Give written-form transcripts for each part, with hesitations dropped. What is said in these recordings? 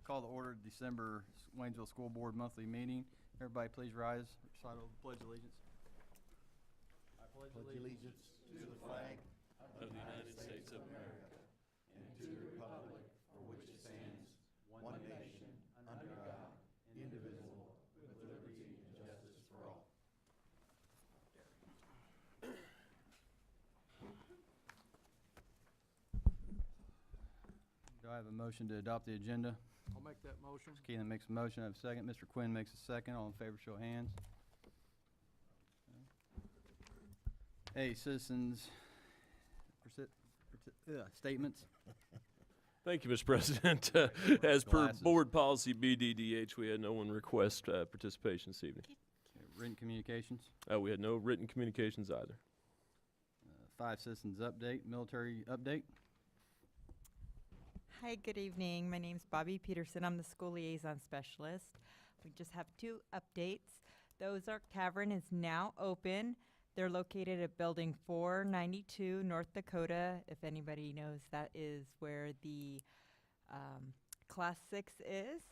Call to order December Waynesville School Board monthly meeting. Everybody please rise. Recite the Pledge of Allegiance. I pledge allegiance to the flag of the United States of America and to the republic for which it stands, one nation, under God, indivisible, with liberty and justice for all. Do I have a motion to adopt the agenda? I'll make that motion. Mr. Keelan makes a motion. I have a second. Mr. Quinn makes a second. All in favor, show of hands. A, citizens' statements. Thank you, Mr. President. As per board policy BDDH, we had no one request participation this evening. Okay, written communications. We had no written communications either. 5, citizens' update, military update. Hi, good evening. My name's Bobby Peterson. I'm the school liaison specialist. We just have 2 updates. The Ozark Tavern is now open. They're located at Building 492, North Dakota. If anybody knows, that is where the Class 6 is.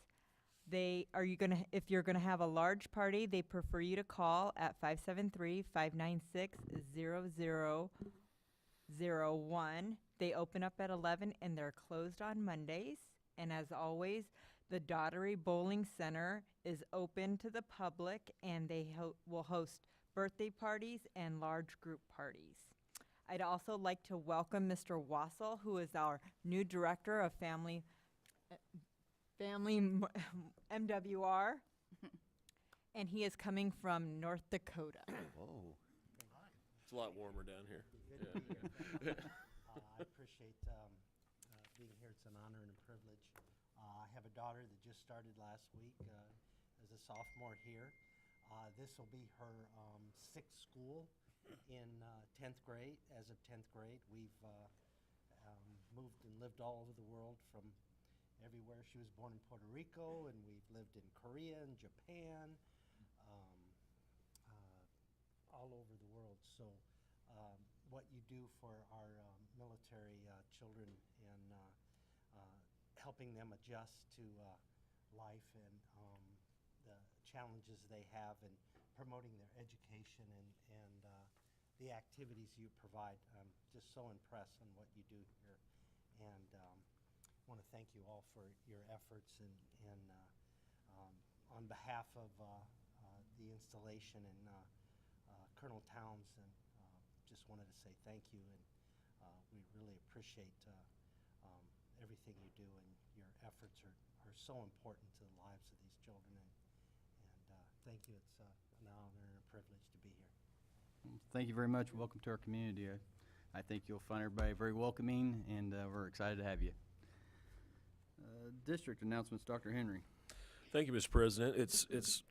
If you're gonna have a large party, they prefer you to call at 573-596-0001. They open up at 11 and they're closed on Mondays. And as always, the Daughtery Bowling Center is open to the public, and they will host birthday parties and large group parties. I'd also like to welcome Mr. Wassel, who is our new director of family MWR, and he is coming from North Dakota. Whoa. It's a lot warmer down here. I appreciate being here. It's an honor and a privilege. I have a daughter that just started last week as a sophomore here. This will be her 6th school in 10th grade. As of 10th grade, we've moved and lived all over the world from everywhere. She was born in Puerto Rico, and we've lived in Korea and Japan, all over the world. So what you do for our military children and helping them adjust to life and the challenges they have, and promoting their education and the activities you provide. I'm just so impressed on what you do here, and want to thank you all for your efforts, and on behalf of the installation and Colonel Towns, and just wanted to say thank you, and we really appreciate everything you do, and your efforts are so important to the lives of these children, and thank you. It's an honor and a privilege to be here. Thank you very much. Welcome to our community. I think you'll find everybody very welcoming, and we're excited to have you. District announcements, Dr. Henry. Thank you, Mr. President. It's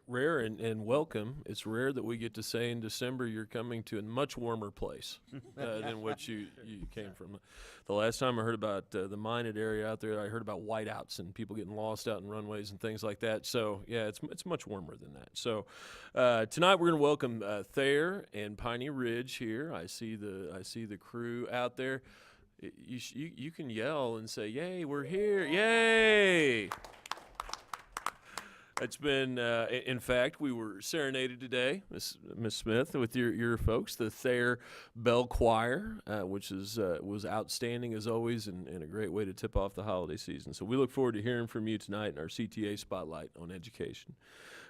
rare and welcome. It's rare that we get to say in December you're coming to a much warmer place than what you came from. The last time I heard about the Minot area out there, I heard about whiteouts and people getting lost out in runways and things like that. So yeah, it's much warmer than that. So tonight we're going to welcome Thayer and Piney Ridge here. I see the crew out there. You can yell and say, "Yay, we're here! Yay!" It's been, in fact, we were serenaded today, Miss Smith, with your folks, the Thayer Bell Choir, which was outstanding as always, and a great way to tip off the holiday season. So we look forward to hearing from you tonight in our CTA Spotlight on Education.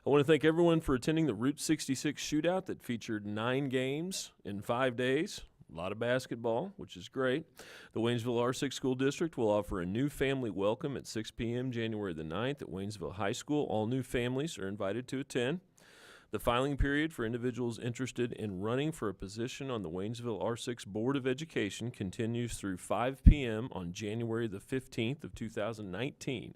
I want to thank everyone for attending the Route 66 shootout that featured 9 games in 5 days. A lot of basketball, which is great. The Waynesville R6 School District will offer a new family welcome at 6 p.m. January the 9th at Waynesville High School. All new families are invited to attend. The filing period for individuals interested in running for a position on the Waynesville R6 Board of Education continues through 5 p.m. on January the 15th of 2019.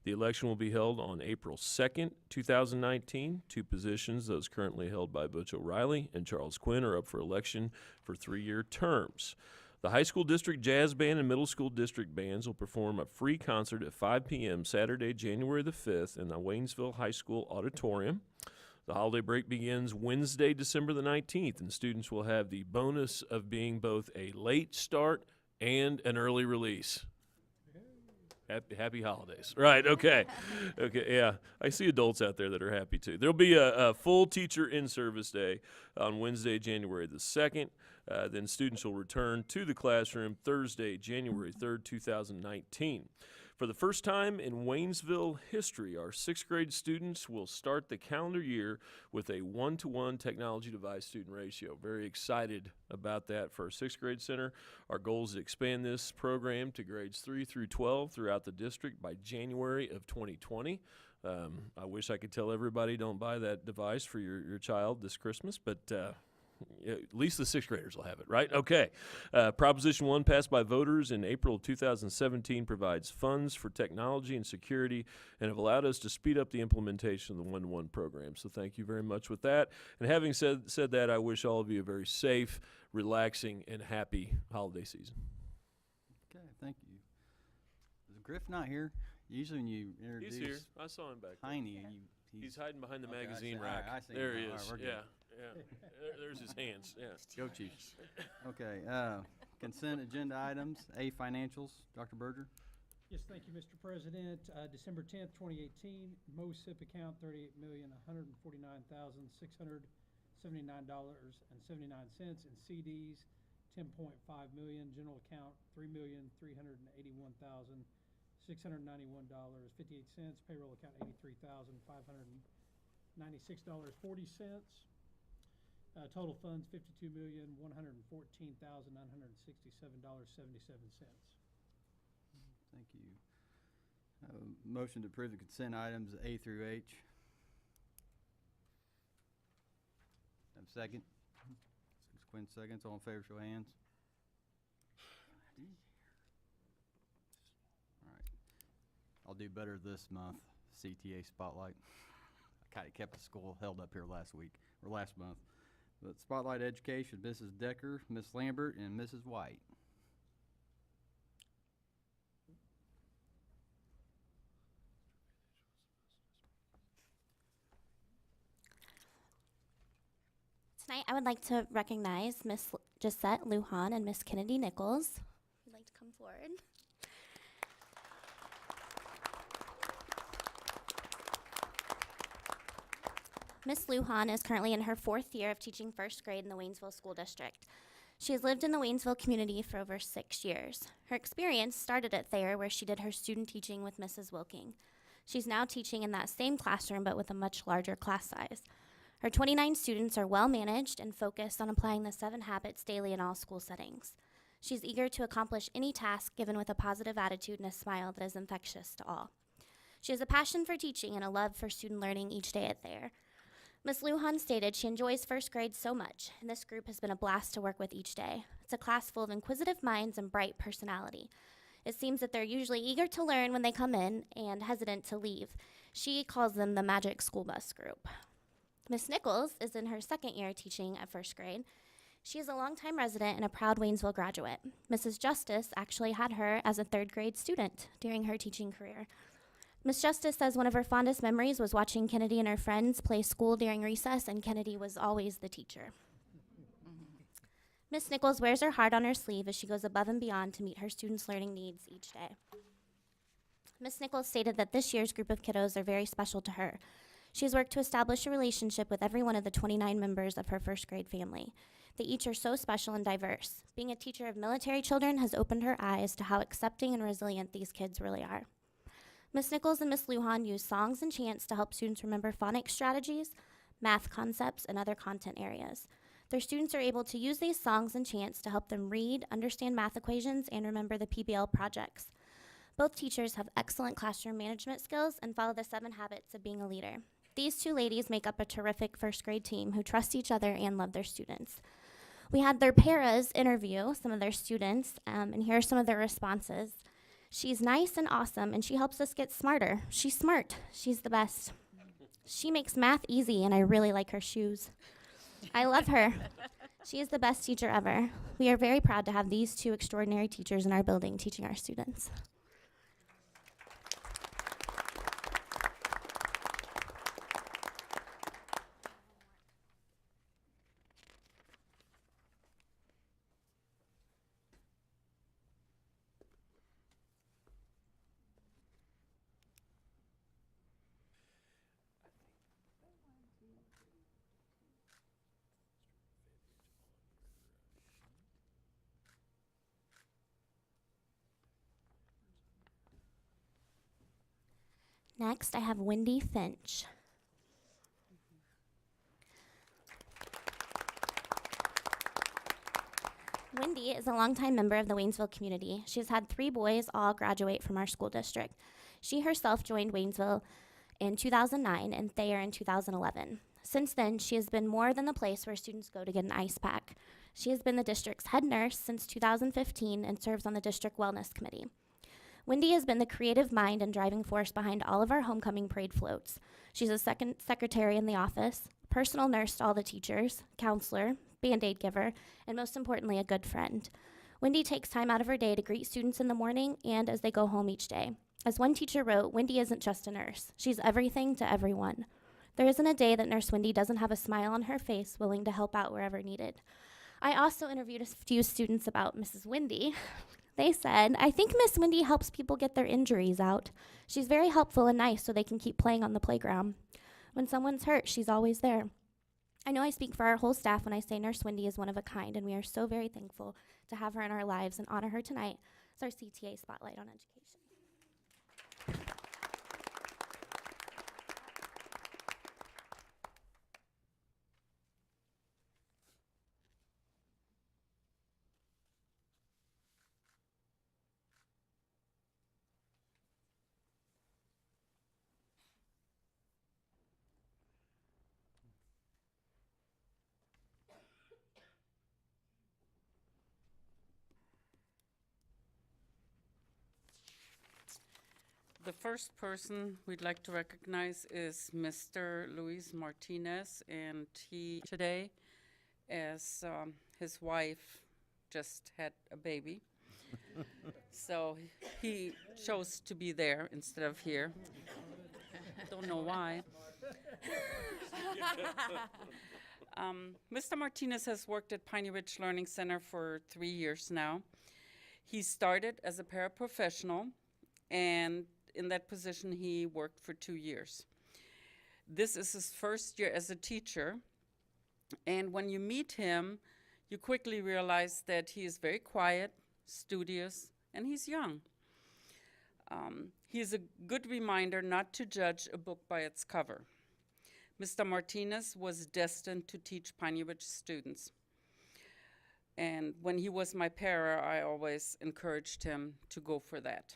The election will be held on April 2nd, 2019. 2 positions, those currently held by Butch O'Reilly and Charles Quinn, are up for election for 3-year terms. The high school district jazz band and middle school district bands will perform a free concert at 5 p.m. Saturday, January the 5th in the Waynesville High School auditorium. The holiday break begins Wednesday, December the 19th, and students will have the bonus of being both a late start and an early release. Happy holidays. Right, okay. Okay, yeah. I see adults out there that are happy too. There'll be a full teacher in-service day on Wednesday, January the 2nd. Then students will return to the classroom Thursday, January 3rd, 2019. For the first time in Waynesville history, our 6th grade students will start the calendar year with a 1-to-1 technology device student ratio. Very excited about that for our 6th grade center. Our goal is to expand this program to grades 3 through 12 throughout the district by January of 2020. I wish I could tell everybody don't buy that device for your child this Christmas, but at least the 6th graders will have it, right? Okay. Proposition 1 passed by voters in April of 2017 provides funds for technology and security and have allowed us to speed up the implementation of the one-to-one program. So thank you very much with that. And having said that, I wish all of you a very safe, relaxing, and happy holiday season. Okay, thank you. Is Griff not here? Usually when you introduce He's here. I saw him back there. Heine, He's hiding behind the Okay, I magazine see. rack. All right, I see There him he now. All is. right, we're good. Yeah. There's his hands. Yeah. Go Chiefs. Okay, consent agenda items, A, financials. Dr. Berger? Yes, thank you, Mr. President. December 10th, 2018, MoSIP account $38,149,679.79. In CDs, $10.5 million. General account, $3,381,691.58. Payroll account, $83,596.40. Total funds, $52,114,967.77. Thank you. Motion to approve the consent items A through H. Have a second? Quinn seconds. All in favor, show of hands. All right. I'll do better this month. CTA Spotlight. I kind of kept the school held up here last month. But Spotlight Education, Mrs. Decker, Miss Lambert, and Mrs. White. Tonight, I would like to recognize Miss Gisette Lujan and Miss Kennedy Nichols. If you'd like to come forward. Miss Lujan is currently in her 4th year of teaching 1st grade in the Waynesville School District. She has lived in the Waynesville community for over 6 years. Her experience started at Thayer, where she did her student teaching with Mrs. Wilking. She's now teaching in that same classroom, but with a much larger class size. Her 29 students are well managed and focused on applying the 7 habits daily in all school settings. She's eager to accomplish any task given with a positive attitude and a smile that is infectious to all. She has a passion for teaching and a love for student learning each day at Thayer. Ms. Lujan stated she enjoys 1st grade so much, and this group has been a blast to work with each day. It's a class full of inquisitive minds and bright personality. It seems that they're usually eager to learn when they come in and hesitant to leave. She calls them the Magic School Bus Group. Ms. Nichols is in her 2nd year teaching at 1st grade. She is a longtime resident and a proud Waynesville graduate. Mrs. Justice actually had her as a 3rd grade student during her teaching career. Ms. Justice says one of her fondest memories was watching Kennedy and her friends play school during recess, and Kennedy was always the teacher. Ms. Nichols wears her heart on her sleeve as she goes above and beyond to meet her students' learning needs each day. Ms. Nichols stated that this year's group of kiddos are very special to her. She has worked to establish a relationship with every one of the 29 members of her 1st grade family. They each are so special and diverse. Being a teacher of military children has opened her eyes to how accepting and resilient these kids really are. Ms. Nichols and Ms. Lujan use songs and chants to help students remember phonics strategies, math concepts, and other content areas. Their students are able to use these songs and chants to help them read, understand math equations, and remember the PBL projects. Both teachers have excellent classroom management skills and follow the 7 habits of being a leader. These 2 ladies make up a terrific 1st grade team who trust each other and love their students. We had their paras interview some of their students, and here are some of their responses. She's nice and awesome, and she helps us get smarter. She's smart. She's the best. She makes math easy, and I really like her shoes. I love her. She is the best teacher ever. We are very proud to have these 2 extraordinary teachers in our building teaching our students. Next, I have Wendy Finch. Wendy is a longtime member of the Waynesville community. She has had 3 boys all graduate from our school district. She herself joined Waynesville in 2009 and Thayer in 2011. Since then, she has been more than the place where students go to get an ice pack. She has been the district's head nurse since 2015 and serves on the district wellness committee. Wendy has been the creative mind and driving force behind all of our homecoming parade floats. She's a second secretary in the office, personal nurse to all the teachers, counselor, Band-Aid giver, and most importantly, a good friend. Wendy takes time out of her day to greet students in the morning and as they go home each day. As one teacher wrote, Wendy isn't just a nurse. She's everything to everyone. There isn't a day that Nurse Wendy doesn't have a smile on her face, willing to help out wherever needed. I also interviewed a few students about Mrs. Wendy. They said, I think Miss Wendy helps people get their injuries out. She's very helpful and nice so they can keep playing on the playground. When someone's hurt, she's always there. I know I speak for our whole staff when I say Nurse Wendy is one of a kind, and we are so very thankful to have her in our lives and honor her tonight as our CTA Spotlight on Education. The first person we'd like to recognize is Mr. Luis Martinez, and he today, as his wife just had a baby, so he chose to be there instead of here. Don't know why. Mr. Martinez has worked at Piney Ridge Learning Center for 3 years now. He started as a paraprofessional, and in that position, he worked for 2 years. This is his first year as a teacher, and when you meet him, you quickly realize that he is very quiet, studious, and he's young. He is a good reminder not to judge a book by its cover. Mr. Martinez was destined to teach Piney Ridge students. And when he was my para, I always encouraged him to go for that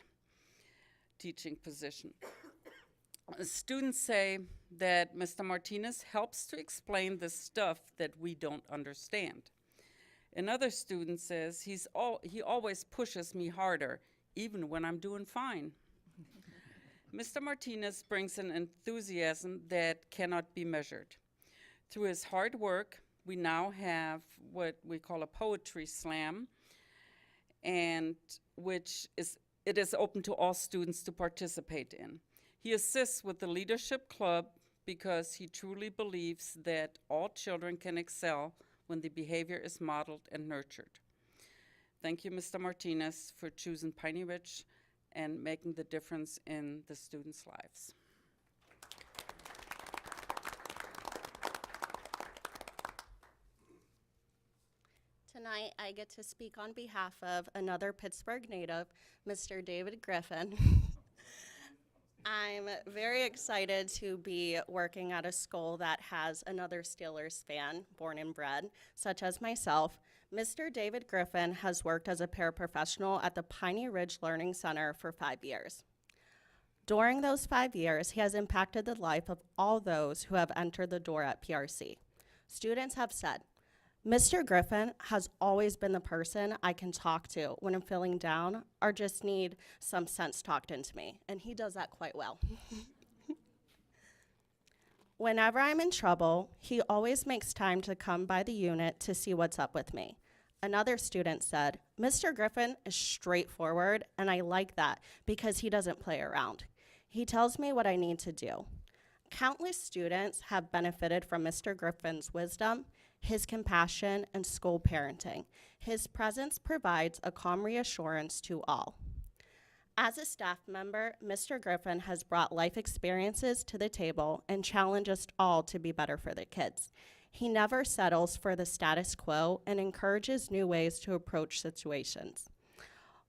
teaching position. Students say that Mr. Martinez helps to explain the stuff that we don't understand. Another student says he always pushes me harder, even when I'm doing fine. Mr. Martinez brings an enthusiasm that cannot be measured. Through his hard work, we now have what we call a poetry slam, and it is open to all students to participate in. He assists with the leadership club because he truly believes that all children can excel when the behavior is modeled and nurtured. Thank you, Mr. Martinez, for choosing Piney Ridge and making the difference in the students' lives. Tonight, I get to speak on behalf of another Pittsburgh native, Mr. David Griffin. I'm very excited to be working at a school that has another Steelers fan, born and bred, such as myself. Mr. David Griffin has worked as a paraprofessional at the Piney Ridge Learning Center for 5 years. During those 5 years, he has impacted the life of all those who have entered the door at PRC. Students have said, Mr. Griffin has always been the person I can talk to when I'm feeling down or just need some sense talked into me, and he does that quite well. Whenever I'm in trouble, he always makes time to come by the unit to see what's up with me. Another student said, Mr. Griffin is straightforward, and I like that because he doesn't play around. He tells me what I need to do. Countless students have benefited from Mr. Griffin's wisdom, his compassion, and school parenting. His presence provides a calm reassurance to all. As a staff member, Mr. Griffin has brought life experiences to the table and challenged us all to be better for the kids. He never settles for the status quo and encourages new ways to approach situations.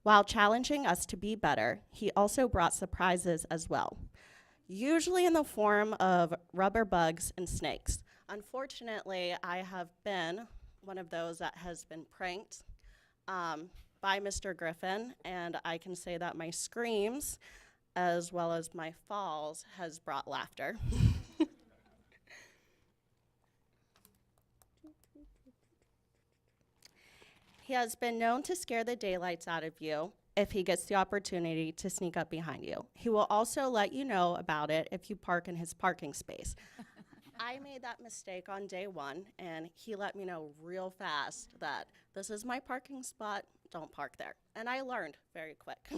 While challenging us to be better, he also brought surprises as well. usually in the form of rubber bugs and snakes. Unfortunately, I have been one of those that has been pranked by Mr. Griffin, and I can say that my screams as well as my falls has brought laughter. He has been known to scare the daylights out of you if he gets the opportunity to sneak up behind you. He will also let you know about it if you park in his parking space. I made that mistake on day one, and he let me know real fast that this is my parking spot, don't park there. And I learned very quick.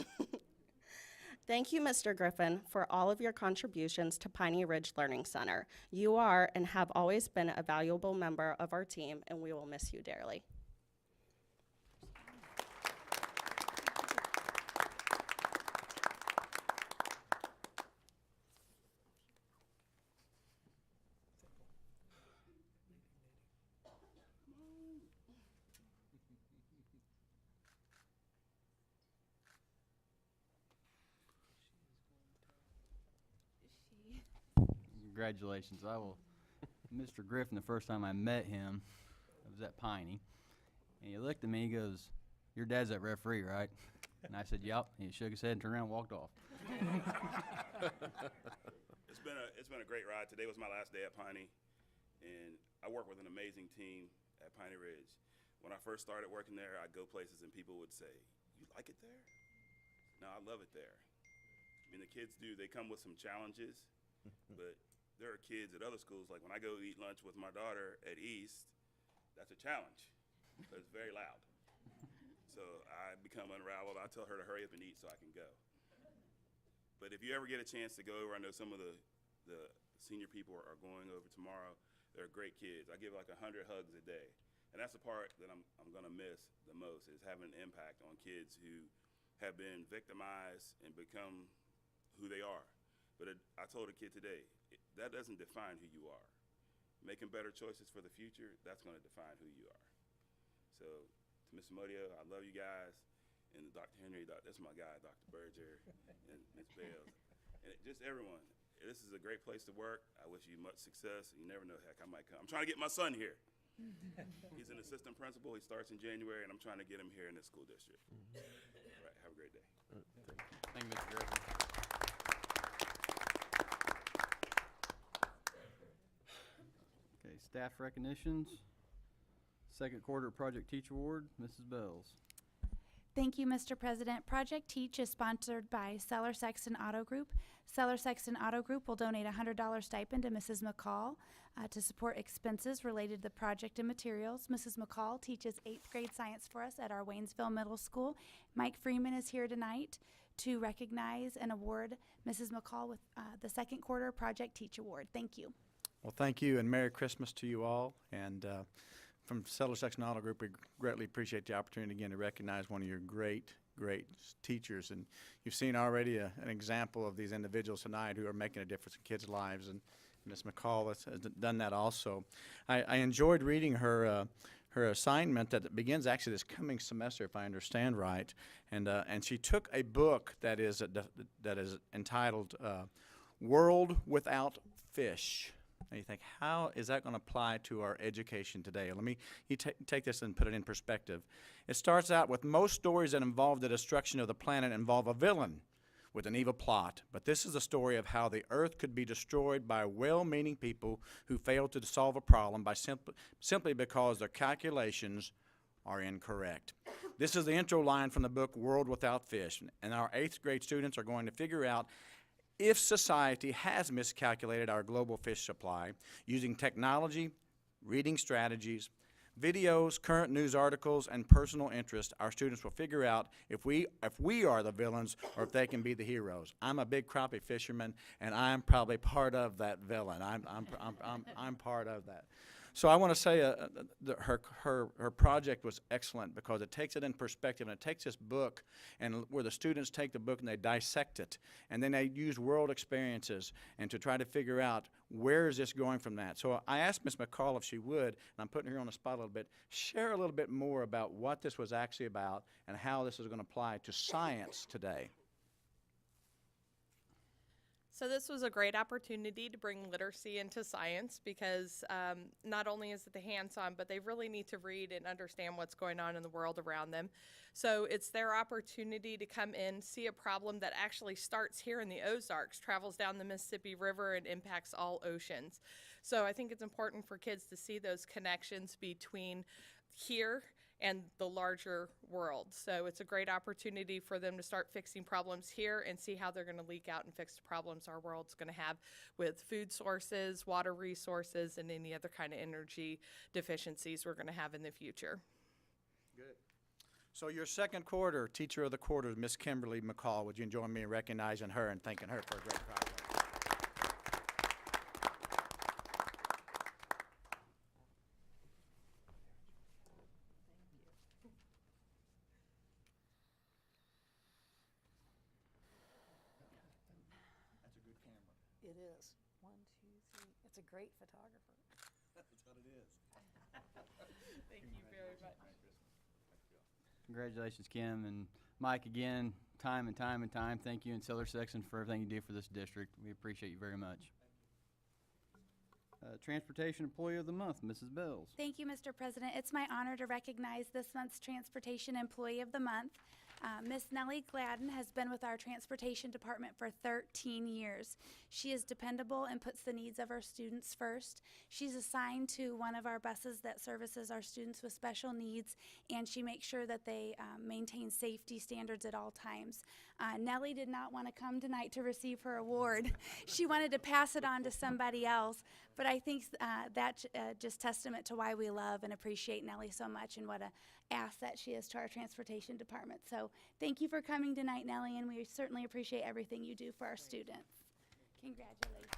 Thank you, Mr. Griffin, for all of your contributions to Piney Ridge Learning Center. You are and have always been a valuable member of our team, and we will miss you dearly. Congratulations. Mr. Griffin, the first time I met him, I was at Piney, and he looked at me, he goes, "Your dad's that referee, right?" And I said, "Yup." He shook his head and turned around and walked off. It's been a great ride. Today was my last day at Piney, and I work with an amazing team at Piney Ridge. When I first started working there, I'd go places and people would say, "You like it there?" No, I love it there. I mean, the kids do. They come with some challenges, but there are kids at other schools, like when I go eat lunch with my daughter at East, that's a challenge. It's very loud. So I become unraveled. I tell her to hurry up and eat so I can go. But if you ever get a chance to go over, I know some of the senior people are going over tomorrow. They're great kids. I give like 100 hugs a day. And that's the part that I'm gonna miss the most, is having an impact on kids who have been victimized and become who they are. But I told a kid today, that doesn't define who you are. Making better choices for the future, that's gonna define who you are. So, to Mr. Modio, I love you guys. And Dr. Henry, that's my guy, Dr. Berger, and Ms. Bales. And just everyone, this is a great place to work. I wish you much success. You never know, heck, I might come. I'm trying to get my son here. He's an assistant principal. He starts in January, and I'm trying to get him here in this school district. All right, have a great day. Thank you, Mr. Griffin. Okay, staff recognitions. Second quarter Project Teach Award, Mrs. Bells. Thank you, Mr. President. Project Teach is sponsored by Seller Sexton Auto Group. Seller Sexton Auto Group will donate a $100 stipend to Mrs. McCall to support expenses related to the project and materials. Mrs. McCall teaches 8th grade science for us at our Waynesville Middle School. Mike Freeman is here tonight to recognize and award Mrs. McCall with the second quarter Project Teach Award. Thank you. Well, thank you, and Merry Christmas to you all. And from Settler Section Auto Group, we greatly appreciate the opportunity again to recognize one of your great teachers. And you've seen already an example of these individuals tonight who are making a difference in kids' lives. And Ms. McCall has done that also. I enjoyed reading her assignment that begins actually this coming semester, if I understand right. And she took a book that is entitled World Without Fish. And you think, how is that going to apply to our education today? Let me take this and put it in perspective. It starts out with most stories that involve the destruction of the planet involve a villain with an evil plot. But this is a story of how the earth could be destroyed by well-meaning people who failed to solve a problem by simply because their calculations are incorrect. This is the intro line from the book World Without Fish. And our 8th grade students are going to figure out if society has miscalculated our global fish supply using technology, reading strategies, videos, current news articles, and personal interest. Our students will figure out if we are the villains or if they can be the heroes. I'm a big crappie fisherman, and I'm probably part of that villain. I'm part of that. So I want to say her project was excellent because it takes it in perspective, and it takes this book and where the students take the book and they dissect it, and then they use world experiences and to try to figure out where is this going from that. So I asked Ms. McCall if she would, and I'm putting her on the spot a little bit, share a little bit more about what this was actually about and how this is going to apply to science today. So this was a great opportunity to bring literacy into science because not only is it the hands-on, but they really need to read and understand what's going on in the world around them. So it's their opportunity to come in, see a problem that actually starts here in the Ozarks, travels down the Mississippi River, and impacts all oceans. So I think it's important for kids to see those connections between here and the larger world. So it's a great opportunity for them to start fixing problems here and see how they're going to leak out and fix the problems our world's going to have with food sources, water resources, and any other kind of energy deficiencies we're going to have in the future. Good. So your second quarter Teacher of the Quarter is Miss Kimberly McCall. Would you join me in recognizing her and thanking her for a great project? It is. 1, 2, 3. It's a great photographer. That's what it is. Thank you very much. Congratulations, Kim and Mike, again, time and time. Thank you, and Seller Section, for everything you do for this district. We appreciate you very much. Transportation Employee of the Month, Mrs. Bells. Thank you, Mr. President. It's my honor to recognize this month's Transportation Employee of the Month. Miss Nellie Gladden has been with our Transportation Department for 13 years. She is dependable and puts the needs of our students first. She's assigned to one of our buses that services our students with special needs, and she makes sure that they maintain safety standards at all times. Nellie did not want to come tonight to receive her award. She wanted to pass it on to somebody else, but I think that's just testament to why we love and appreciate Nellie so much and what a asset she is to our transportation department. So thank you for coming tonight, Nellie, and we certainly appreciate everything you do for our students. Congratulations.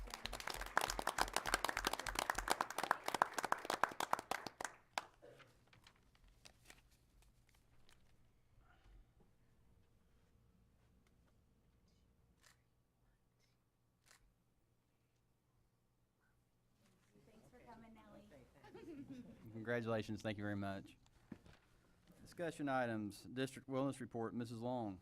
Thanks for coming, Nellie. Congratulations. Thank you very much. Discussion items, District Wellness Report, Mrs. Long.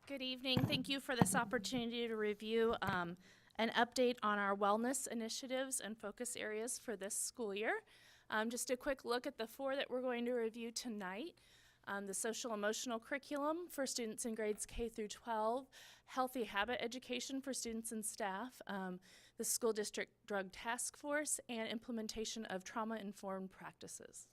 Good evening. Thank you for this opportunity to review an update on our wellness initiatives and focus areas for this school year. Just a quick look at the 4 that we're going to review tonight. The social emotional curriculum for students in grades K through 12, healthy habit education for students and staff, the school district drug task force, and implementation of trauma-informed practices.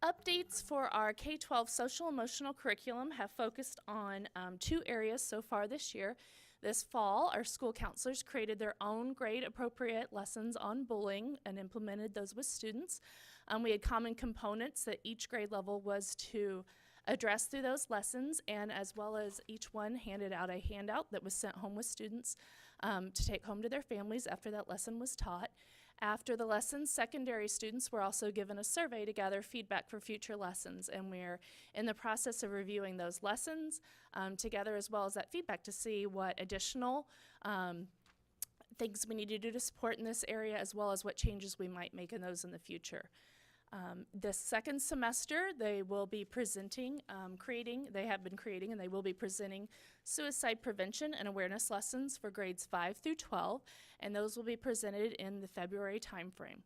Updates for our K-12 social emotional curriculum have focused on 2 areas so far this year. This fall, our school counselors created their own grade-appropriate lessons on bullying and implemented those with students. We had common components that each grade level was to address through those lessons, and as well as each one handed out a handout that was sent home with students to take home to their families after that lesson was taught. After the lessons, secondary students were also given a survey to gather feedback for future lessons, and we're in the process of reviewing those lessons together, as well as that feedback, to see what additional things we need to do to support in this area, as well as what changes we might make in those in the future. This second semester, they will be presenting, they have been creating, and they will be presenting suicide prevention and awareness lessons for grades 5 through 12, and those will be presented in the February timeframe.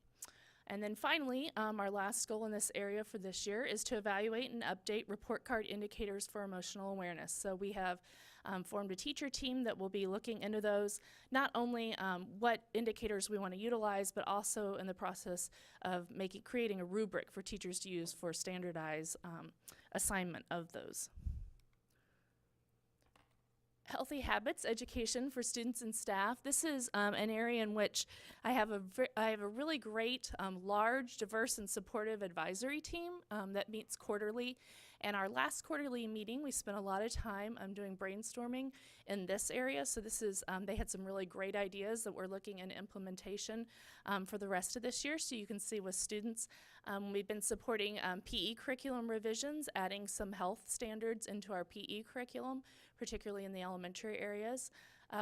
And then finally, our last goal in this area for this year is to evaluate and update report card indicators for emotional awareness. So we have formed a teacher team that will be looking into those, not only what indicators we want to utilize, but also in the process of creating a rubric for teachers to use for standardized assignment of those. Healthy habits education for students and staff. This is an area in which I have a really great, large, diverse, and supportive advisory team that meets quarterly. And our last quarterly meeting, we spent a lot of time doing brainstorming in this area. So this is, they had some really great ideas that we're looking in implementation for the rest of this year. So you can see with students, we've been supporting PE curriculum revisions, adding some health standards into our PE curriculum, particularly in the elementary areas.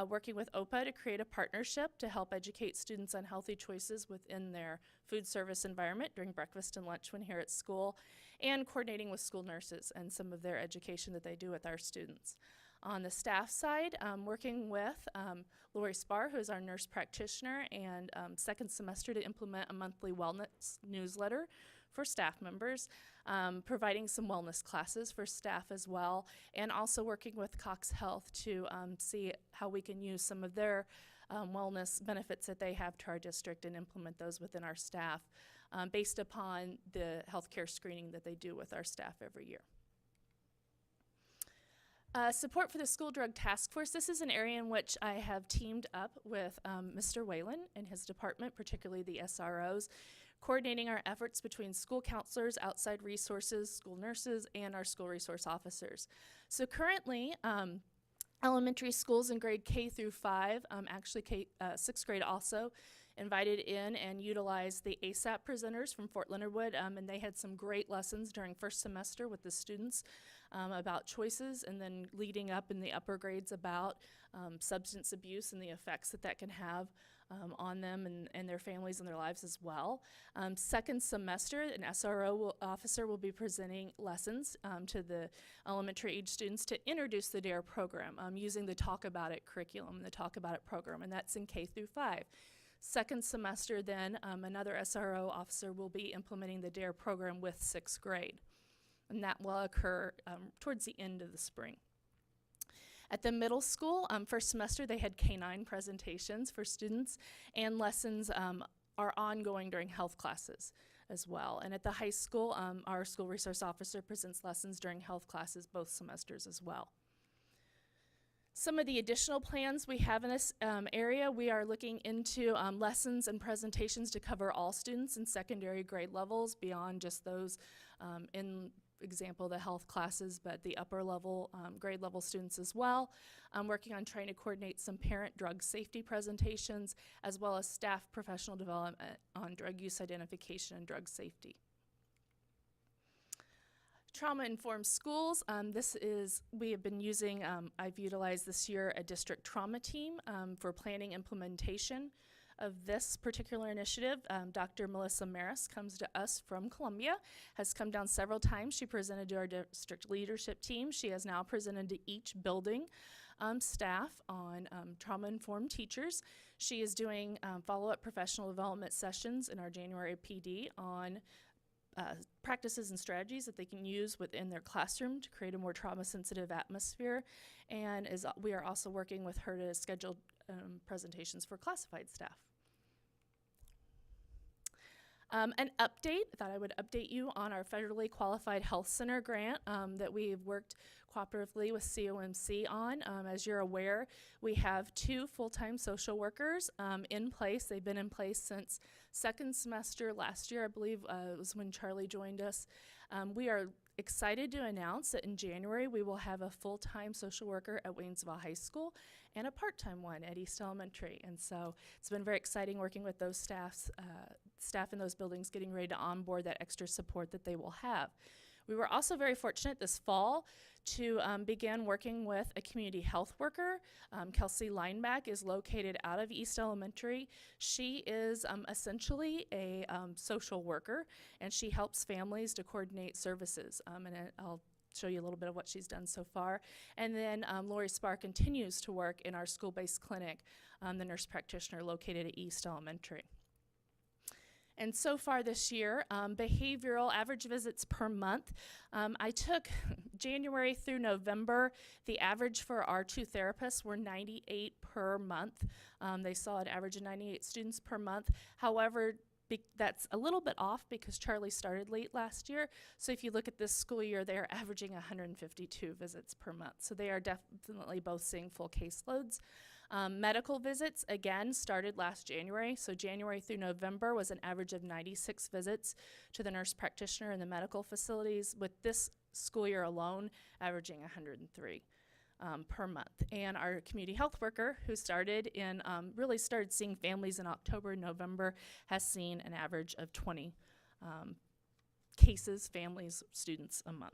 Working with OPA to create a partnership to help educate students on healthy choices within their food service environment during breakfast and lunch when here at school. and coordinating with school nurses and some of their education that they do with our students. On the staff side, working with Lori Spar, who is our nurse practitioner, and second semester to implement a monthly wellness newsletter for staff members, providing some wellness classes for staff as well, and also working with Cox Health to see how we can use some of their wellness benefits that they have to our district and implement those within our staff based upon the healthcare screening that they do with our staff every year. Support for the School Drug Task Force. This is an area in which I have teamed up with Mr. Whalen and his department, particularly the SROs, coordinating our efforts between school counselors, outside resources, school nurses, and our school resource officers. So currently, elementary schools in grade K through 5, actually sixth grade also, invited in and utilized the ASAP presenters from Fort Leonard Wood, and they had some great lessons during first semester with the students about choices, and then leading up in the upper grades about substance abuse and the effects that that can have on them and their families and their lives as well. Second semester, an SRO officer will be presenting lessons to the elementary age students to introduce the DARE program using the Talk About It curriculum, the Talk About It program, and that's in K through 5. Second semester, then, another SRO officer will be implementing the DARE program with 6th grade, and that will occur towards the end of the spring. At the middle school, first semester, they had K-9 presentations for students, and lessons are ongoing during health classes as well. And at the high school, our school resource officer presents lessons during health classes both semesters as well. Some of the additional plans we have in this area, we are looking into lessons and presentations to cover all students in secondary grade levels beyond just those in example, the health classes, but the upper level, grade level students as well. I'm working on trying to coordinate some parent drug safety presentations as well as staff professional development on drug use identification and drug safety. Trauma-informed schools, we have been using, I've utilized this year a district trauma team for planning implementation of this particular initiative. Dr. Melissa Maris comes to us from Columbia, has come down several times. She presented to our district leadership team. She has now presented to each building staff on trauma-informed teachers. She is doing follow-up professional development sessions in our January PD on practices and strategies that they can use within their classroom to create a more trauma-sensitive atmosphere. And we are also working with her to schedule presentations for classified staff. An update, I thought I would update you on our federally qualified health center grant that we've worked cooperatively with COMC on. As you're aware, we have 2 full-time social workers in place. They've been in place since second semester last year, I believe was when Charlie joined us. We are excited to announce that in January we will have a full-time social worker at Waynesville High School and a part-time one at East Elementary. And so it's been very exciting working with those staff in those buildings, getting ready to onboard that extra support that they will have. We were also very fortunate this fall to begin working with a community health worker. Kelsey Lineback is located out of East Elementary. She is essentially a social worker, and she helps families to coordinate services. And I'll show you a little bit of what she's done so far. And then Lori Spar continues to work in our school-based clinic, the nurse practitioner located at East Elementary. And so far this year, behavioral average visits per month, I took January through November. The average for our 2 therapists were 98 per month. They saw an average of 98 students per month. However, that's a little bit off because Charlie started late last year. So if you look at this school year, they are averaging 152 visits per month. So they are definitely both seeing full caseloads. Medical visits, again, started last January. So January through November was an average of 96 visits to the nurse practitioner in the medical facilities, with this school year alone averaging 103 per month. And our community health worker, who started really started seeing families in October and November, has seen an average of 20 cases, families, students a month.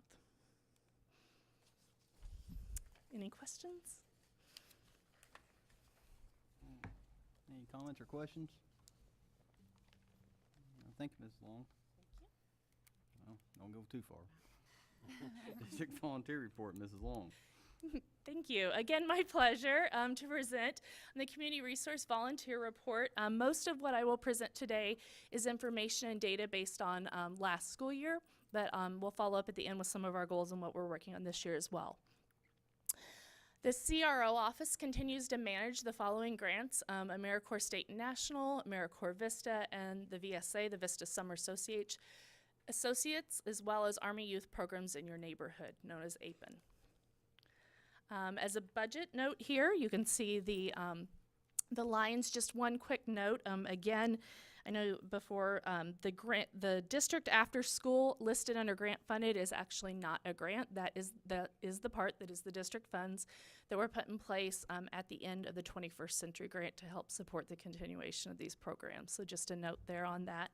Any questions? Any comments or questions? Thank you, Ms. Long. Well, don't go too far. District volunteer report, Mrs. Long. Thank you. Again, my pleasure to present the Community Resource Volunteer Report. Most of what I will present today is information and data based on last school year, but we'll follow up at the end with some of our goals and what we're working on this year as well. The CRO office continues to manage the following grants: AmeriCorps State and National, AmeriCorps Vista, and the VSA, the Vista Summer Associates, as well as Army Youth Programs in Your Neighborhood, known as APN. As a budget note here, you can see the lines. Just one quick note. Again, I know before the district after school listed under grant funded is actually not a grant. That is the part that is the district funds that were put in place at the end of the 21st Century Grant to help support the continuation of these programs. So just a note there on that.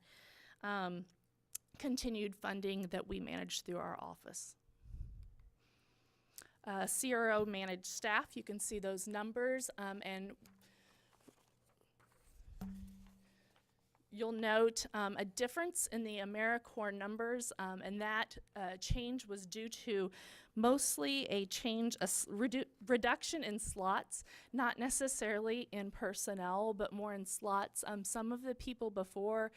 Continued funding that we manage through our office. CRO managed staff, you can see those numbers, and you'll note a difference in the AmeriCorps numbers, and that change was due to mostly a reduction in slots, not necessarily in personnel, but more in slots. Some of the people before,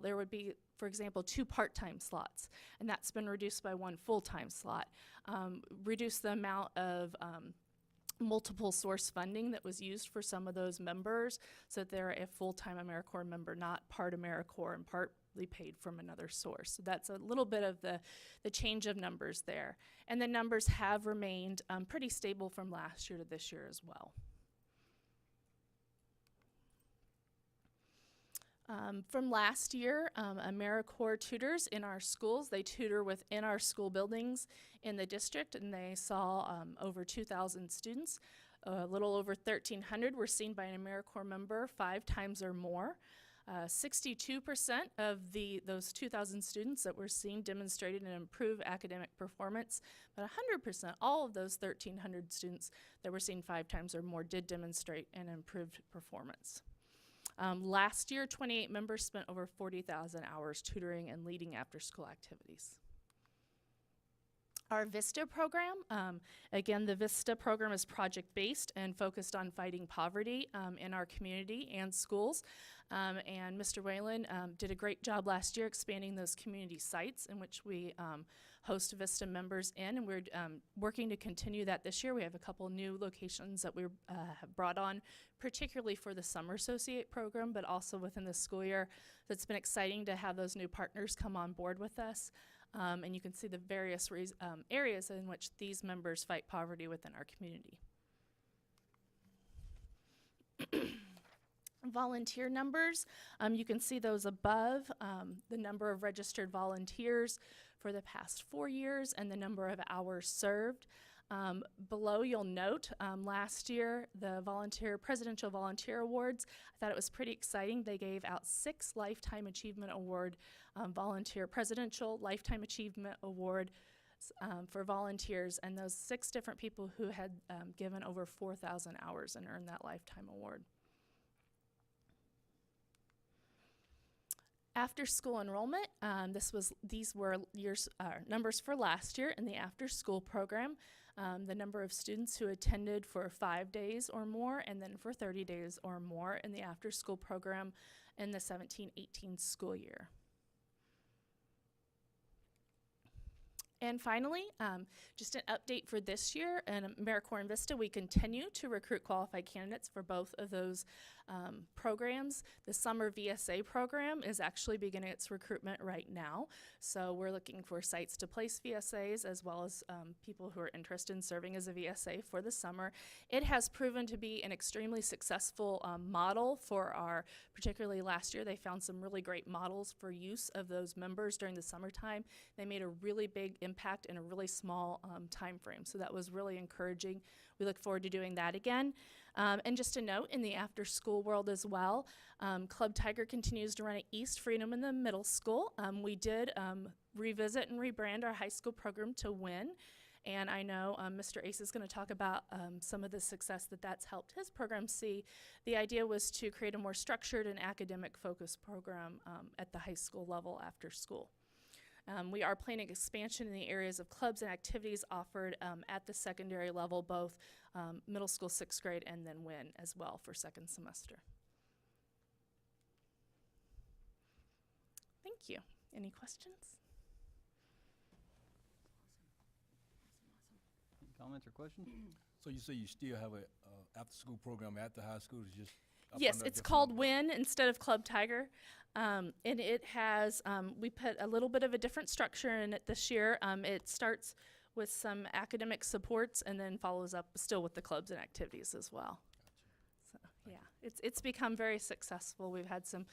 there would be, for example, 2 part-time slots, and that's been reduced by 1 full-time slot. Reduce the amount of multiple source funding that was used for some of those members, so that they're a full-time AmeriCorps member, not part AmeriCorps and partly paid from another source. So that's a little bit of the change of numbers there. And the numbers have remained pretty stable from last year to this year as well. From last year, AmeriCorps tutors in our schools, they tutor within our school buildings in the district, and they saw over 2,000 students. A little over 1,300 were seen by an AmeriCorps member 5 times or more. 62% of those 2,000 students that were seen demonstrated an improved academic performance, but 100%, all of those 1,300 students that were seen 5 times or more did demonstrate an improved performance. Last year, 28 members spent over 40,000 hours tutoring and leading after-school activities. Our VISTA program, again, the VISTA program is project-based and focused on fighting poverty in our community and schools. And Mr. Whalen did a great job last year expanding those community sites in which we host VISTA members in, and we're working to continue that this year. We have a couple new locations that we have brought on, particularly for the Summer Associate program, but also within the school year. So it's been exciting to have those new partners come on board with us. And you can see the various areas in which these members fight poverty within our community. Volunteer numbers, you can see those above, the number of registered volunteers for the past 4 years and the number of hours served. Below, you'll note last year the Presidential Volunteer Awards. I thought it was pretty exciting. They gave out 6 Lifetime Achievement Award Presidential Lifetime Achievement Award for volunteers, and those 6 different people who had given over 4,000 hours and earned that Lifetime Award. After school enrollment, these were numbers for last year in the after school program. The number of students who attended for 5 days or more, and then for 30 days or more in the after school program in the 17-18 school year. And finally, just an update for this year. In AmeriCorps and Vista, we continue to recruit qualified candidates for both of those programs. The summer VSA program is actually beginning its recruitment right now. So we're looking for sites to place VSAs, as well as people who are interested in serving as a VSA for the summer. It has proven to be an extremely successful model for particularly last year, they found some really great models for use of those members during the summertime. They made a really big impact in a really small time frame. So that was really encouraging. We look forward to doing that again. And just a note, in the after school world as well, Club Tiger continues to run at East Freedom in the middle school. We did revisit and rebrand our high school program to WIN. And I know Mr. Ace is going to talk about some of the success that's helped his program see. The idea was to create a more structured and academic focused program at the high school level after school. We are planning expansion in the areas of clubs and activities offered at the secondary level, both middle school, 6th grade, and then WIN as well for second semester. Thank you. Any questions? Any comments or questions? So you say you still have a after-school program at the high school? It's just up Yes, under a it's different called umbrella? WIN instead of Club Tiger. And it has, we put a little bit of a different structure in it this year. It starts with some academic supports and then follows up still with the clubs and activities as well. So, yeah, it's become very successful. We've had some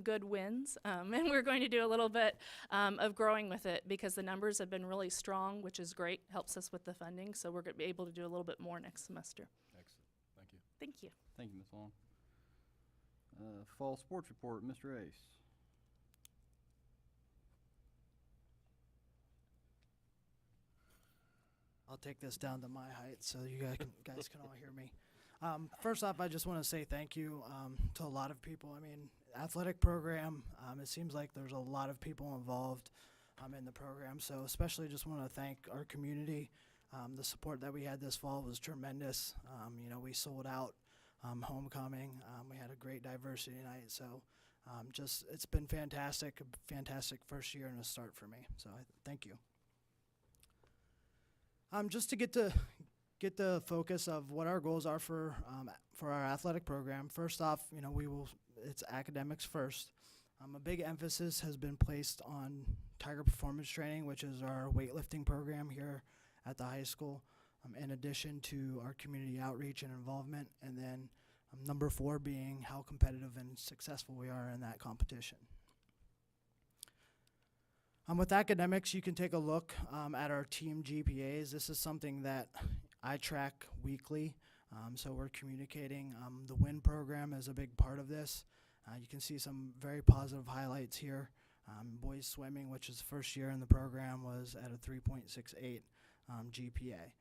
good wins, and we're going to do a little bit of growing with it because the numbers have been really strong, which is great, helps us with the funding. So we're going to be able to do a little bit more next semester. Excellent. Thank you. Thank you. Thank you, Ms. Long. Fall sports report, Mr. Ace. I'll take this down to my height so you guys can all hear me. First off, I just want to say thank you to a lot of people. I mean, athletic program, it seems like there's a lot of people involved in the program. So especially just want to thank our community. The support that we had this fall was tremendous. You know, we sold out homecoming. We had a great diversity night. So just it's been fantastic, a fantastic first year and a start for me. So thank you. Just to get the focus of what our goals are for our athletic program. First off, you know, it's academics first. A big emphasis has been placed on Tiger Performance Training, which is our weightlifting program here at the high school, in addition to our community outreach and involvement. And then number 4 being how competitive and successful we are in that competition. With academics, you can take a look at our team GPAs. This is something that I track weekly, so we're communicating. The WIN program is a big part of this. You can see some very positive highlights here. Boys swimming, which is first year in the program, was at a 3.68 GPA.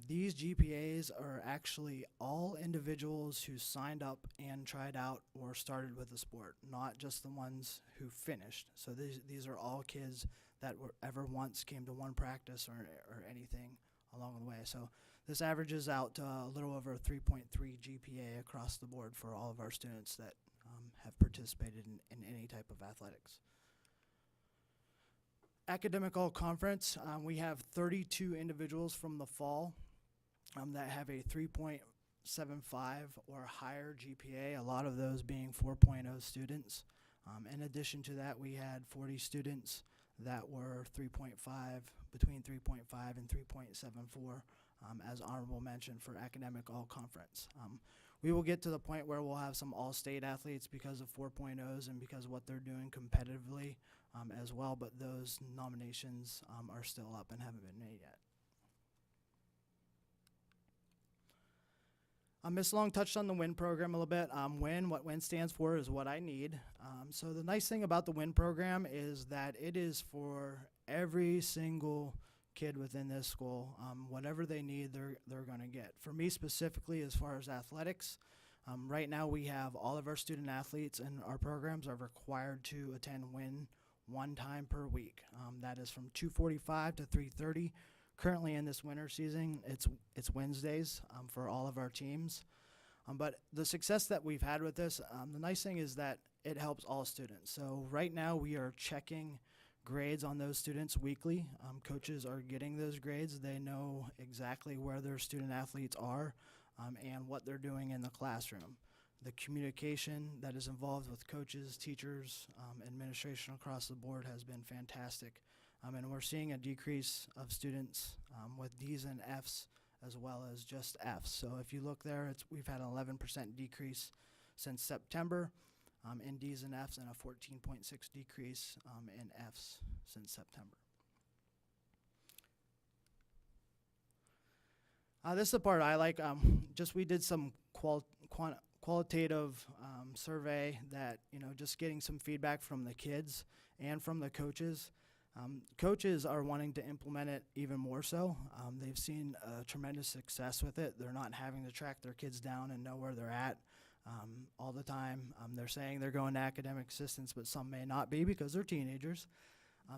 These GPAs are actually all individuals who signed up and tried out or started with the sport, not just the ones who finished. So these are all kids that ever once came to one practice or anything along the way. So this averages out to a little over a 3.3 GPA across the board for all of our students that have participated in any type of athletics. Academic All Conference, we have 32 individuals from the fall that have a 3.75 or higher GPA, a lot of those being 4.0 students. In addition to that, we had 40 students that were between 3.5 and 3.74 as honorable mention for Academic All Conference. We will get to the point where we'll have some all-state athletes because of 4.0s and because of what they're doing competitively as well, but those nominations are still up and haven't been made yet. Ms. Long touched on the WIN program a little bit. What WIN stands for is what I need. So the nice thing about the WIN program is that it is for every single kid within this school. Whatever they need, they're going to get. For me specifically, as far as athletics, right now we have all of our student athletes in our programs are required to attend WIN one time per week. That is from 2:45 to 3:30. Currently in this winter season, it's Wednesdays for all of our teams. But the success that we've had with this, the nice thing is that it helps all students. So right now we are checking grades on those students weekly. Coaches are getting those grades. They know exactly where their student athletes are and what they're doing in the classroom. The communication that is involved with coaches, teachers, administration across the board has been fantastic. And we're seeing a decrease of students with D's and F's as well as just F's. So if you look there, we've had an 11% decrease since September in D's and F's and a 14.6 decrease in F's since September. This is the part I like. We did some qualitative survey that, just getting some feedback from the kids and from the coaches. Coaches are wanting to implement it even more so. They've seen tremendous success with it. They're not having to track their kids down and know where they're at all the time. They're saying they're going to academic assistance, but some may not be because they're teenagers.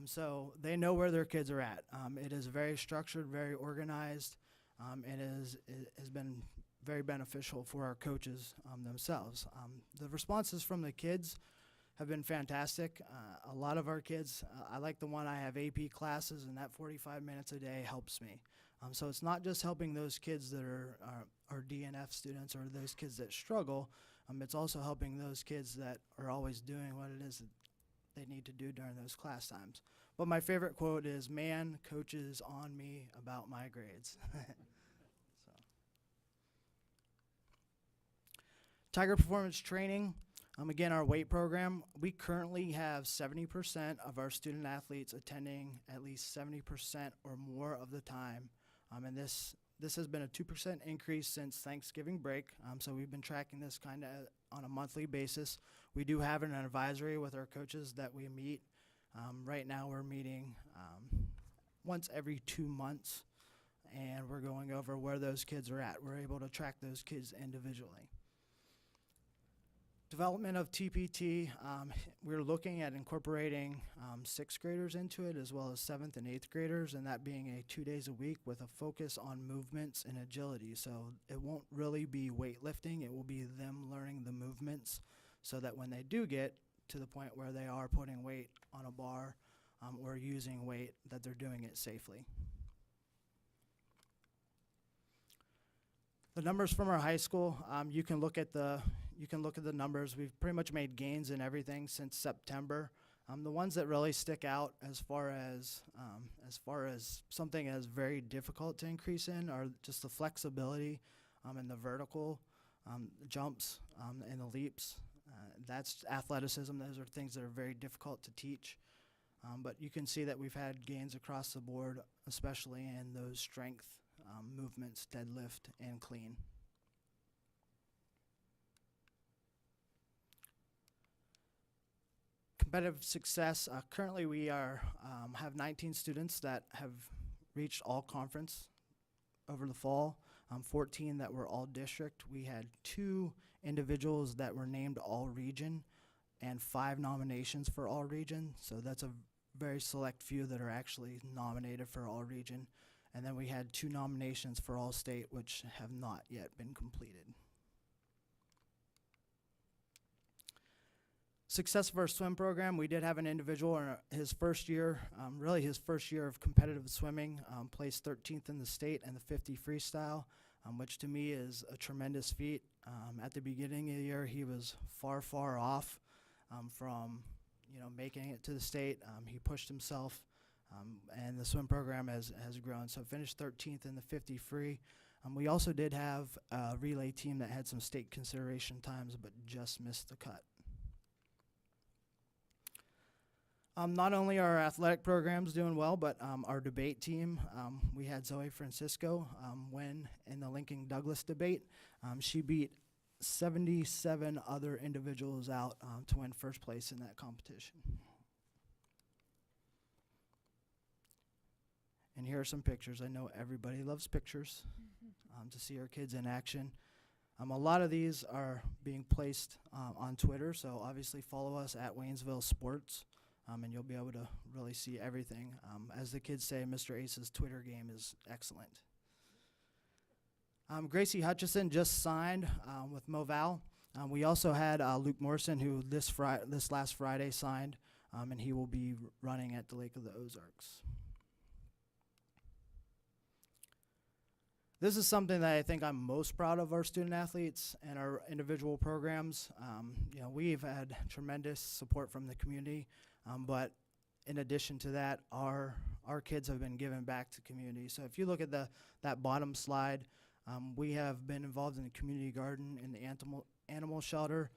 So they know where their kids are at. It is very structured, very organized, and it has been very beneficial for our coaches themselves. The responses from the kids have been fantastic. A lot of our kids, I like the one I have AP classes, and that 45 minutes a day helps me. So it's not just helping those kids that are DNF students or those kids that struggle. It's also helping those kids that are always doing what it is that they need to do during those class times. But my favorite quote is, "Man, coaches on me about my grades." So. Tiger Performance Training. Again, our weight program, we currently have 70% of our student athletes attending at least 70% or more of the time. And this has been a 2% increase since Thanksgiving break. So we've been tracking this kind of on a monthly basis. We do have an advisory with our coaches that we meet. Right now we're meeting once every 2 months, and we're going over where those kids are at. We're able to track those kids individually. Development of TPT, we're looking at incorporating 6th graders into it, as well as 7th and 8th graders, and that being a 2 days a week with a focus on movements and agility. So it won't really be weightlifting, it will be them learning the movements so that when they do get to the point where they are putting weight on a bar or using weight, that they're doing it safely. The numbers from our high school, you can look at the numbers. We've pretty much made gains in everything since September. The ones that really stick out as far as something as very difficult to increase in are just the flexibility and the vertical jumps and the leaps. That's athleticism. Those are things that are very difficult to teach. But you can see that we've had gains across the board, especially in those strength movements, deadlift, and clean. Competitive success. Currently, we have 19 students that have reached all conference over the fall. 14 that were all district. We had 2 individuals that were named all region, and 5 nominations for all region. So that's a very select few that are actually nominated for all region. And then we had 2 nominations for all state, which have not yet been completed. Success of our swim program, we did have an individual in his first year, really his first year of competitive swimming, placed 13th in the state and the 50 freestyle, which to me is a tremendous feat. At the beginning of the year, he was far off from making it to the state. He pushed himself, and the swim program has grown. So finished 13th in the 50 free. We also did have a relay team that had some state consideration times, but just missed the cut. Not only are our athletic programs doing well, but our debate team, we had Zoe Francisco win in the Lincoln Douglas debate. She beat 77 other individuals out to win first place in that competition. And here are some pictures. I know everybody loves pictures to see our kids in action. A lot of these are being placed on Twitter, so obviously follow us at Waynesville Sports. And you'll be able to really see everything. As the kids say, Mr. Ace's Twitter game is excellent. Gracie Hutchison just signed with Moval. We also had Luke Morrison, who this last Friday signed, and he will be running at the Lake of the Ozarks. This is something that I think I'm most proud of our student athletes and our individual programs. We've had tremendous support from the community. But in addition to that, our kids have been giving back to community. So if you look at that bottom slide, we have been involved in the community garden in the animal shelter.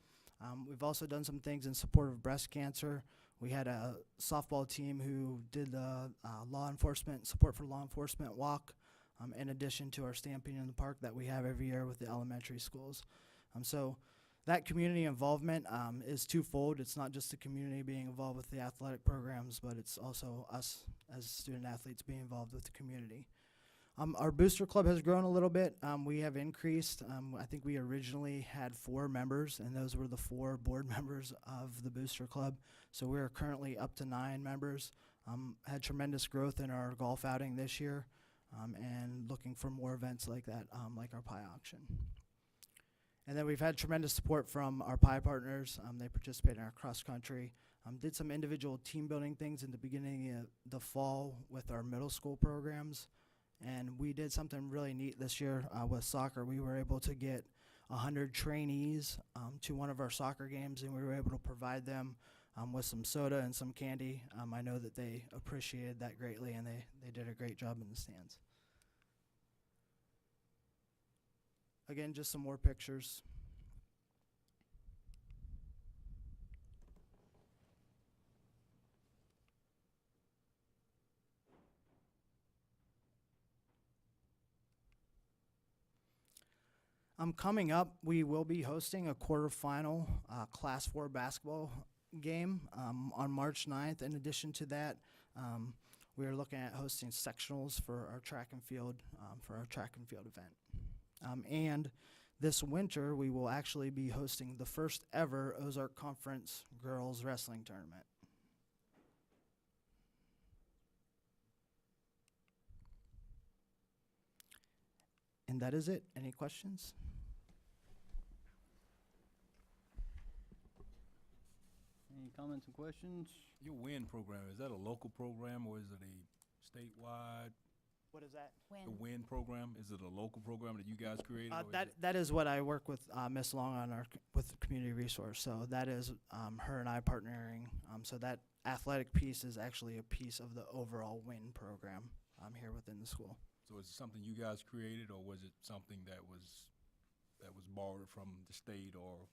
We've also done some things in support of breast cancer. We had a softball team who did the support for law enforcement walk, in addition to our Stampede in the Park that we have every year with the elementary schools. So that community involvement is twofold. It's not just the community being involved with the athletic programs, but it's also us as student athletes being involved with the community. Our booster club has grown a little bit. We have increased. I think we originally had 4 members, and those were the 4 board members of the booster club. So we are currently up to 9 members. Had tremendous growth in our golf outing this year, and looking for more events like that, like our pie auction. And then we've had tremendous support from our pie partners. They participate in our cross country. Did some individual team building things in the beginning of the fall with our middle school programs. And we did something really neat this year with soccer. We were able to get 100 trainees to one of our soccer games, and we were able to provide them with some soda and some candy. I know that they appreciated that greatly, and they did a great job in the stands. Again, just some more pictures. Coming up, we will be hosting a quarterfinal Class 4 basketball game on March 9th. In addition to that, we are looking at hosting sectionals for our track and field event. And this winter, we will actually be hosting the first ever Ozark Conference girls wrestling tournament. And that is it. Any questions? Any comments and questions? Your WIN program, is that a local program or is it a statewide? What is that? The WIN program, is it a local program that you guys created? or is it- That is what I work with Miss Long on with community resource. So that is her and I partnering. So that athletic piece is actually a piece of the overall WIN program here within the school. So is it something you guys created, or was it something that was borrowed from the state, or?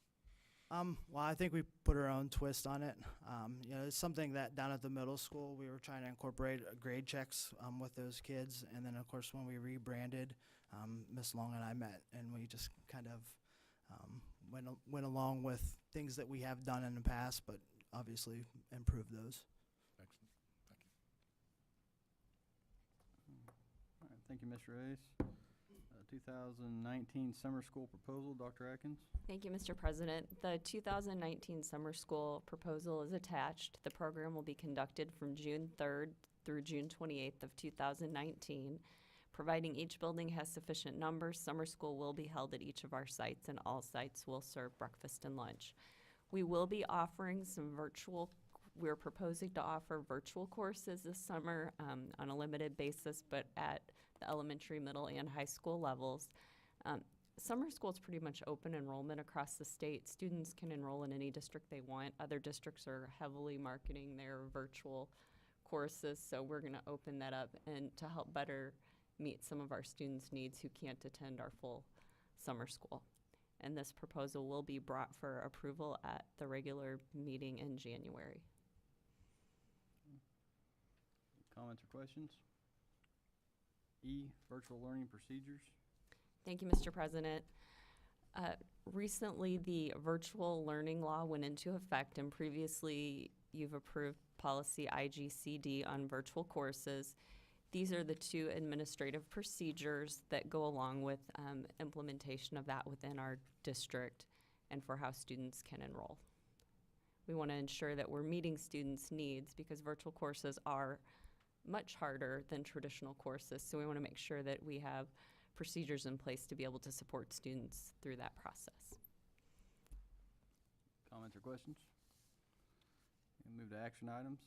Well, I think we put our own twist on it. It's something that down at the middle school, we were trying to incorporate grade checks with those kids. And then, of course, when we rebranded, Miss Long and I met, and we just kind of went along with things that we have done in the past, but obviously improved those. Excellent, thank you. All right, thank you, Mr. Hayes. 2019 summer school proposal, Dr. Atkins. Thank you, Mr. President. The 2019 summer school proposal is attached. The program will be conducted from June 3rd through June 28th of 2019. Providing each building has sufficient numbers, summer school will be held at each of our sites, and all sites will serve breakfast and lunch. We will be offering some we're proposing to offer virtual courses this summer on a limited basis, but at the elementary, middle, and high school levels. Summer school is pretty much open enrollment across the state. Students can enroll in any district they want. Other districts are heavily marketing their virtual courses, so we're going to open that up and to help better meet some of our students' needs who can't attend our full summer school. And this proposal will be brought for approval at the regular meeting in January. Comments or questions? E, virtual learning procedures. Thank you, Mr. President. Recently, the virtual learning law went into effect, and previously you've approved policy IGCD on virtual courses. These are the two administrative procedures that go along with implementation of that within our district and for how students can enroll. We want to ensure that we're meeting students' needs because virtual courses are much harder than traditional courses, so we want to make sure that we have procedures in place to be able to support students through that process. Comments or questions? We'll move to action items.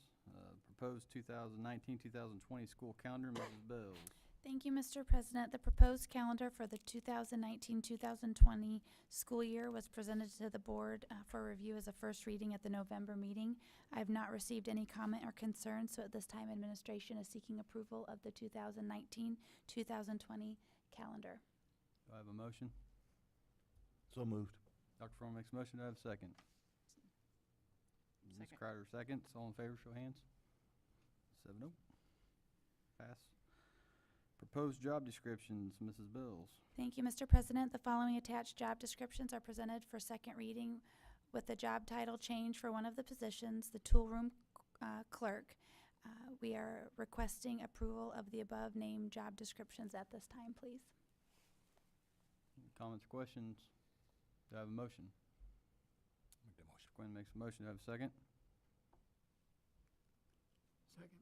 Proposed 2019-2020 school calendar, Mrs. Bills. Thank you, Mr. President. The proposed calendar for the 2019-2020 school year was presented to the board for review as a first reading at the November meeting. I have not received any comment or concern, so at this time administration is seeking approval of the 2019-2020 calendar. Do I have a motion? So moved. Dr. Foreman makes a motion. Do I have a second? Ms. Crider seconds. All in favor, show hands. 7-0. Pass. Proposed job descriptions, Mrs. Bills. Thank you, Mr. President. The following attached job descriptions are presented for second reading with the job title change for one of the positions, the tool room clerk. We are requesting approval of the above named job descriptions at this time, please. Any comments or questions? Do I have a motion? Make that motion. Quinn makes a motion. Do I have a second? Second.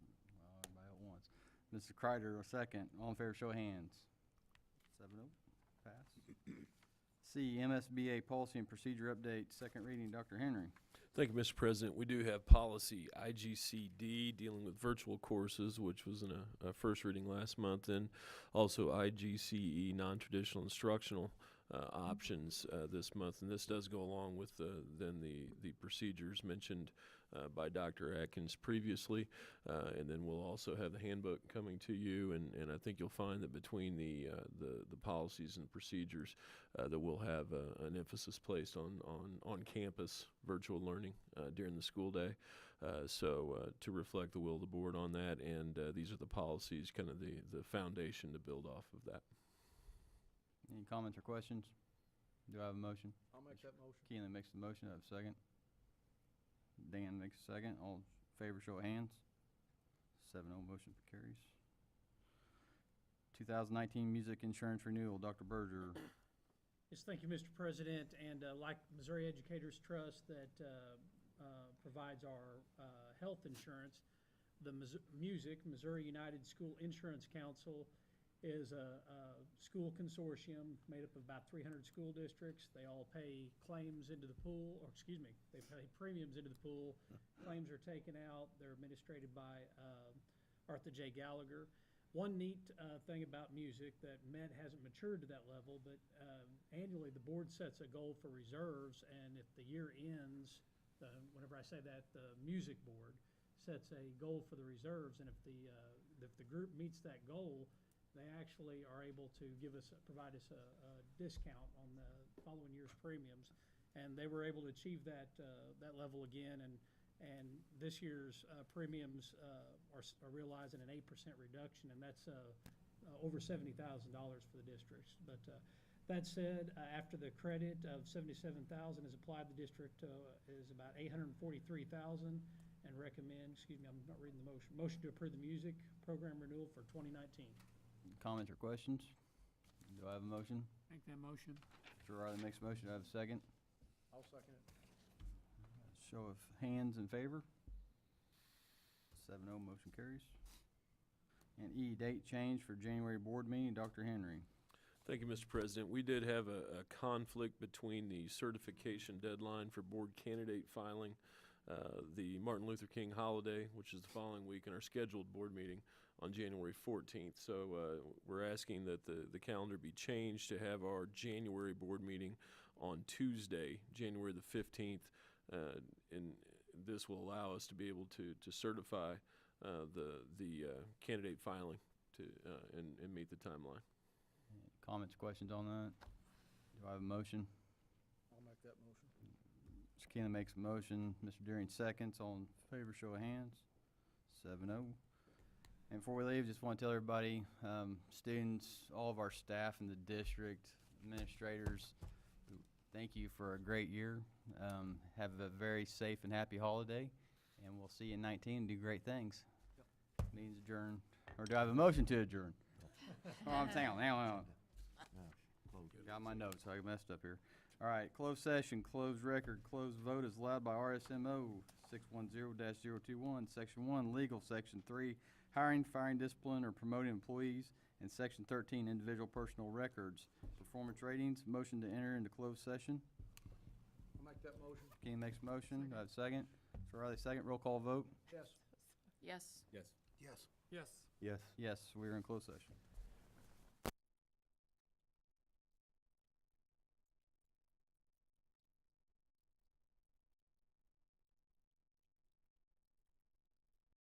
Mrs. Kreider, a second. All in favor, show of hands. 7-0, pass. C, MSBA policy and procedure update, second reading, Dr. Henry. Thank you, Mr. President. We do have policy IGCD dealing with virtual courses, which was in a first reading last month, and also IGCE non-traditional instructional options this month. And this does go along with then the procedures mentioned by Dr. Atkins previously. And then we'll also have the handbook coming to you, and I think you'll find that between the policies and procedures that we'll have an emphasis placed on campus virtual learning during the school day. So to reflect the will of the board on that, and these are the policies, kind of the foundation to build off of that. Any comments or questions? Do I have a motion? I'll make that motion. Keelan makes the motion. I have a second. Dan makes a second. All in favor, show of hands. 7-0, motion carries. 2019 music insurance renewal, Dr. Berger. Yes, thank you, Mr. President. And like Missouri Educators Trust that provides our health insurance, the Missouri United School Insurance Council is a school consortium made up of about 300 school districts. They all pay claims into the pool, or excuse me, they pay premiums into the pool. Claims are taken out. They're administrated by Arthur J. Gallagher. One neat thing about music that hasn't matured to that level, but annually the board sets a goal for reserves, and if the year ends, whenever I say that, the music board sets a goal for the reserves, and if the group meets that goal, they actually are able to provide us a discount on the following year's premiums, and they were able to achieve that level again. And this year's premiums are realizing an 8% reduction, and that's over $70,000 for the districts. But that said, after the credit of $77,000 is applied, the district is about $843,000, and recommend. Excuse me, I'm not reading the motion. Motion to approve the music program renewal for 2019. Comments or questions? Do I have a motion? Make that motion. Mr. Riley makes a motion. Do I have a second? I'll second it. Show of hands in favor. 7-0, motion carries. And E, date change for January board meeting, Dr. Henry. Thank you, Mr. President. We did have a conflict between the certification deadline for board candidate filing, the Martin Luther King holiday, which is the following week, and our scheduled board meeting on January 14th. So we're asking that the calendar be changed to have our January board meeting on Tuesday, January the 15th, and this will allow us to be able to certify the candidate filing and meet the timeline. Comments, questions on that? Do I have a motion? I'll make that motion. Mr. Keelan makes a motion. Mr. Deering seconds. All in favor, show of hands. 7-0. And before we leave, just want to tell everybody, students, all of our staff in the district, administrators, thank you for a great year. Have a very safe and happy holiday, and we'll see you in 19 and do great things. Yep. Meeting's adjourned. Or do I have a motion to adjourn? Oh, I'm saying, hang on. Got my notes, I messed up here. All right, closed session, closed record, closed vote is allowed by RSMO 610-021, Section 1, legal, Section 3, hiring, firing, discipline, or promoting employees, and Section 13, individual personal records. Performance ratings, motion to enter into closed session. I'll make that motion. King makes a motion. Do I have a second? Mr. Riley, second. Roll call vote. Yes. Yes. Yes. Yes. Yes, we're in closed session.